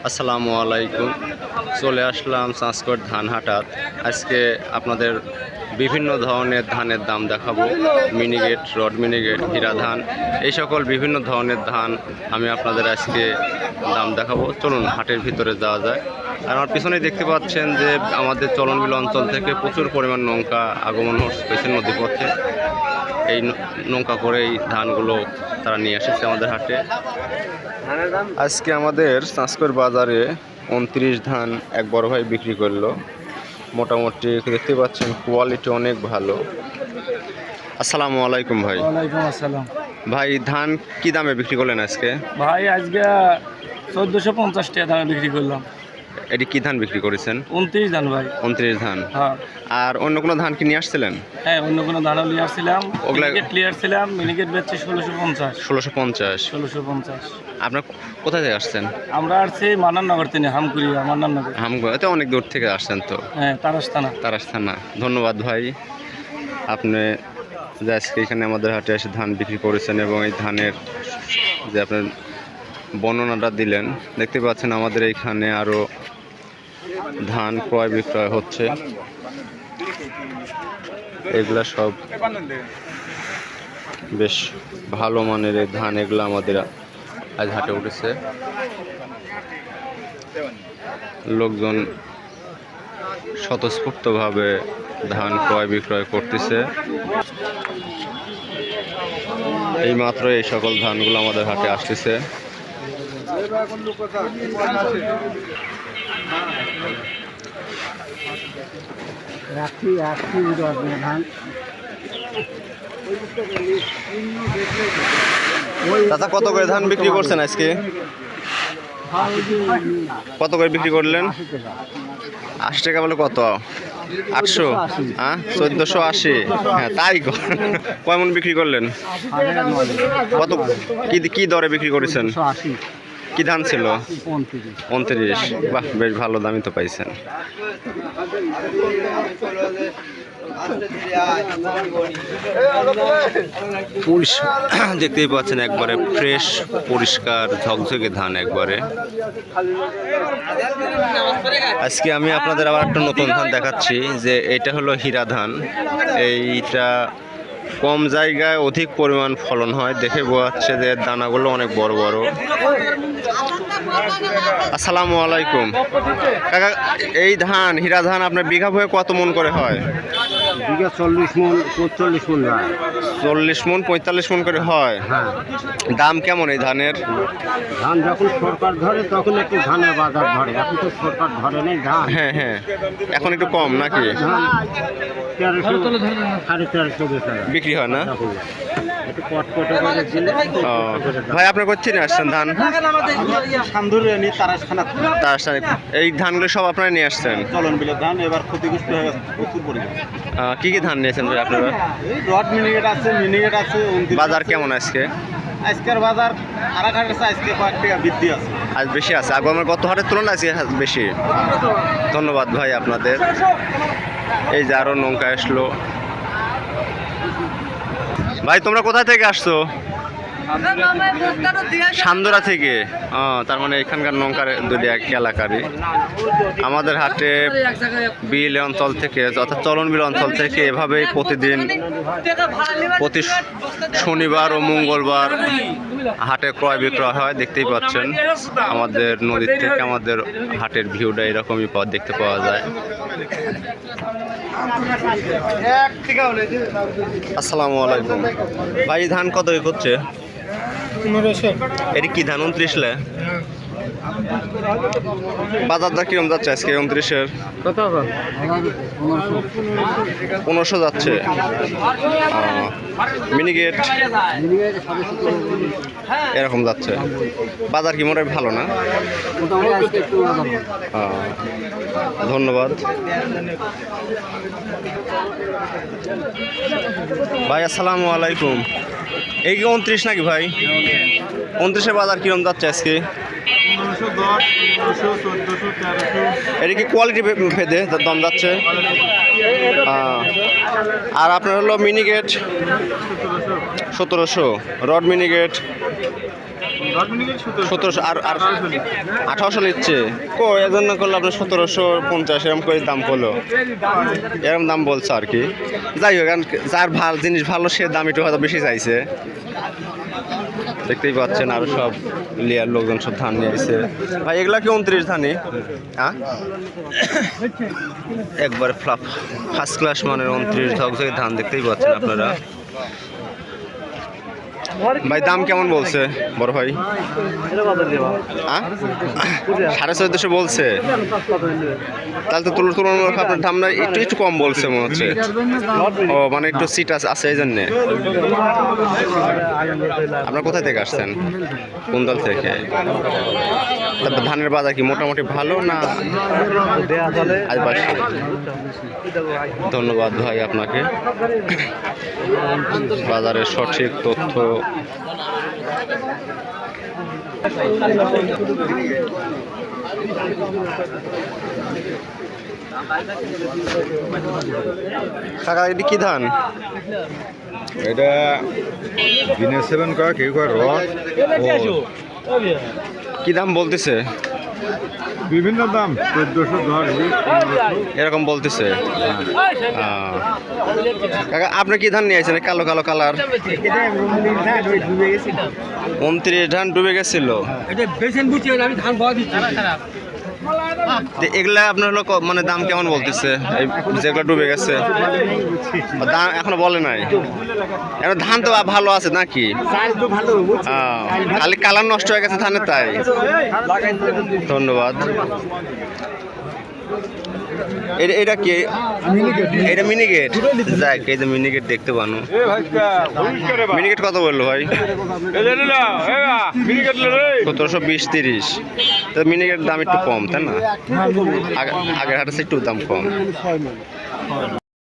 আসসালামু আলাইকুম। চলে আসলাম চাঁচকট ধান হাটাত। আজকে আপনাদের বিভিন্ন ধরনের ধানের দাম দেখাবো। মিনিগেট, রড মিনিগেট, হীরা ধান, এই সকল বিভিন্ন ধরনের ধান আমি আপনাদের আজকে দাম দেখাবো। চলুন হাটের ভিতরে যাওয়া যায়। আর আমার পিছনেই দেখতে পাচ্ছেন যে আমাদের চলনবিল অঞ্চল থেকে প্রচুর পরিমাণ নৌকা আগমন হচ্ছে নদীপথে। এই নৌকা করে এই ধানগুলো তারা নিয়ে এসেছে আমাদের হাটে। আজকে আমাদের চাঁচকট বাজারে 29 ধান এক বড় ভাই বিক্রি করলো। মোটামুটি দেখতে পাচ্ছেন কোয়ালিটি অনেক ভালো। আসসালামু আলাইকুম ভাই। ওয়ালাইকুম আসসালাম। ভাই ধান কি দামে বিক্রি করলেন আজকে? ভাই আজকে 1450 টাকা দামে বিক্রি করলাম। এটি কি ধান বিক্রি করেছেন? 29 ধান ভাই। 29 ধান। হ্যাঁ। আর অন্য কোনো ধান কি নিয়ে আসছিলেন? হ্যাঁ, অন্য কোনো ধানও নিয়ে আসছিলাম। ওগুলা ক্লিয়ার ছিলাম, মিনিকেট বেচছি 1650। 1650। আপনার কোথা থেকে আসছেন? আমরা আসছি মান্নাননগর থেকে, হামকুড়িয়া মান্নাননগর। হামগুড়াতে অনেক দূর থেকে আসছেন তো? হ্যাঁ, তারাস্তানা। তারাস্তানা। ধন্যবাদ ভাই, আপনি যে আজকে এখানে আমাদের হাটে এসে ধান বিক্রি করেছেন এবং এই ধানের যে আপনার বর্ণনাটা দিলেন। দেখতে পাচ্ছেন আমাদের এইখানে আরও ধান ক্রয় বিক্রয় হচ্ছে। এগুলা সব বেশ ভালো মানের এই ধান, এগুলো আমাদের আজ হাটে উঠেছে। লোকজন স্বতঃস্ফূর্তভাবে ধান ক্রয় বিক্রয় করতেছে। এইমাত্র এই সকল ধানগুলো আমাদের হাটে আসতেছে। দাদা কত করে ধান বিক্রি করছেন আজকে? কত করে বিক্রি করলেন? 80 টাকা বলে কত? 800? হ্যাঁ, 1480। হ্যাঁ তাই কয় মন বিক্রি করলেন? কত কি দরে বিক্রি করেছেন? কি ধান ছিল? 29। বাহ, বেশ ভালো দামই তো পাইছেন। দেখতেই পাচ্ছেন একবারে ফ্রেশ পরিষ্কার ঝকঝকে ধান একবারে। আজকে আমি আপনাদের আবার একটা নতুন ধান দেখাচ্ছি, যে এটা হলো হীরা ধান। এইটা কম জায়গায় অধিক পরিমাণ ফলন হয়, দেখে বোঝা যাচ্ছে যে দানাগুলো অনেক বড় বড়। আসসালামু আলাইকুম কাকা, এই ধান হীরা ধান আপনার বিঘা ভয়ে কত মন করে হয়? বিঘা 40 মন 45 মন যায়। 40 মন 45 মন করে হয়। হ্যাঁ। দাম কেমন এই ধানের? ধান যখন সরকার ধরে তখন একটু ধানের বাজার ধরে, এখন তো সরকার ধরে নেই ধান। হ্যাঁ হ্যাঁ, এখন একটু কম নাকি? ধান 1300 বিক্রি হয় না? একটু পটপটে করে দিলে। ও ভাই, আপনার কোথায় নিয়ে আসছেন ধান? এই ধানগুলো সব আপনারা নিয়ে আসছেন? চলন বিলের ধান এবার ক্ষতিগ্রস্ত হয়ে গেছে প্রচুর পরিমাণ। কি কি ধান নিয়েছেন ভাই আপনারা? রড মিনিগেট আছে, মিনিগেট আছে। বাজার কেমন আজকে? আজকের বাজার আরাঘাট আছে, আজকে কয়েক টাকা বৃদ্ধি আছে। আজ বেশি আছে আগামের গত হাটের তুলনায় আজকে বেশি। ধন্যবাদ ভাই আপনাদের। এই যে আরো নৌকা আসলো। ভাই তোমরা কোথা থেকে আসছো? সান্দরা থেকে। তার মানে এখানকার নৌকার দুটি এক এলাকারই। আমাদের হাটে বিল অঞ্চল থেকে অর্থাৎ চলনবিল অঞ্চল থেকে এভাবেই প্রতিদিন প্রতি শনিবার ও মঙ্গলবার হাটে ক্রয় বিক্রয় হয়। দেখতেই পাচ্ছেন আমাদের নদীর থেকে আমাদের হাটের ভিউটা এরকমই দেখতে পাওয়া যায়। আসসালামু আলাইকুম ভাই, ধান কত করছে? 1500। এটি কি ধান? 29 লে বাজার দর কিরকম যাচ্ছে আজকে? 29-এর কত? 1500 যাচ্ছে। মিনিগেট এরকম যাচ্ছে। বাজার কি মোটামুটি ভালো না? ধন্যবাদ ভাই। আসসালামু আলাইকুম। এই কি 29 নাকি ভাই? 29-এর বাজার কিরকম যাচ্ছে আজকে? 1510, 1500, 1400, 1300। এটা কি কোয়ালিটি ভেদে দাম যাচ্ছে? আর আপনার হলো মিনিগেট 1700, রড মিনিগেট 1700 আর 1800 নিচ্ছে কো এর জন্য করলো আপনার 1750 এরকম করে দাম করলো, এরকম দাম বলছে আর কি। যাই হোক, কারণ যার ভালো জিনিস ভালো সে দাম একটু হয়তো বেশি চাইছে। দেখতেই পাচ্ছেন আরো সব লিয়ার লোকজন সব ধান নিয়ে আসছে। ভাই এগুলা কি 29 ধানই? হ্যাঁ, একবার ফার্স্ট ক্লাস মানের 29 ঝকঝকে ধান দেখতেই পাচ্ছেন আপনারা। ভাই দাম কেমন বলছে বড় ভাই? 1450 বলছে, তাহলে তো তুলনামূলক আপনার দাম না একটু কম বলছে মনে হচ্ছে। ও মানে একটু সিট আছে এই জন্যে। আপনার কোথায় থেকে আসছেন, কোন দল থেকে? তারপর ধানের বাজার কি মোটামুটি ভালো না? ধন্যবাদ ভাই আপনাকে বাজারের সঠিক তথ্য। কাকা এটি কি ধান? এটা দিনে 7 কয়, কেউ কয় রস। কি দাম বলতেছে? বিভিন্ন দাম 1410 এরকম বলতেছে। কাকা আপনি কি ধান নিয়ে আসছেন? কালো কালো কালার 29 ধান ডুবে গেছিল। এগুলা আপনার হলো মানে দাম কেমন বলতেছে যেগুলো ডুবে গেছে? দাম এখনো বলে নাই। এখন ধান তো ভালো আছে নাকি? খালি কালার নষ্ট হয়ে গেছে ধানের, তাই। ধন্যবাদ। এটা কি? এটা মিনিগেট। যাক, এই যে মিনিগেট দেখতে পানো। মিনিগেট কত বললো ভাই? 1720-30। তো মিনিগেটের দাম একটু কম, তাই না? আগের হাটে একটু দাম কম।